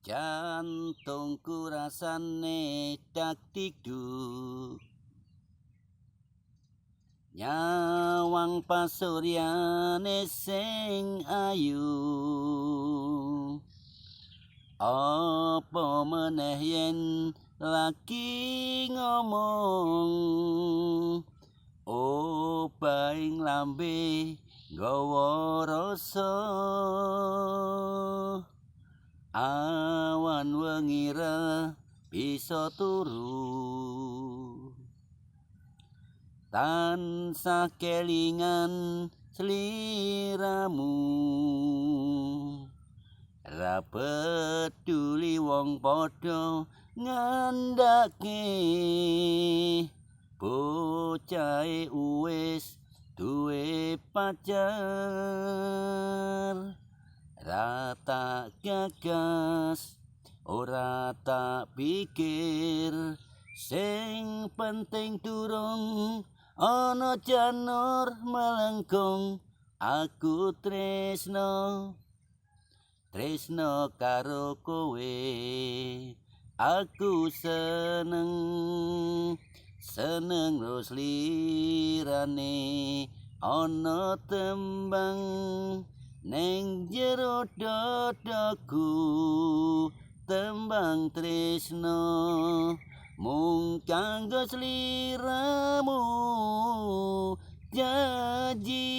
Jantungku rasane dak dikduk, nyawang pasuryane sing ayu. Apa meneh yen lagi ngomong, obaing lambe nggawa rasa. Awan wengira bisa turu, tansah kelingan sliramu. Ra peduli wong padha ngandhake, bocahe wis duwe pacar. Ra tak gagas, ora tak pikir, sing penting durung ana janur melengkung. Aku tresno karo kowe, aku seneng terus lirane ana tembang neng jero dadaku, tembang tresno mung kanggo sliramu, janji.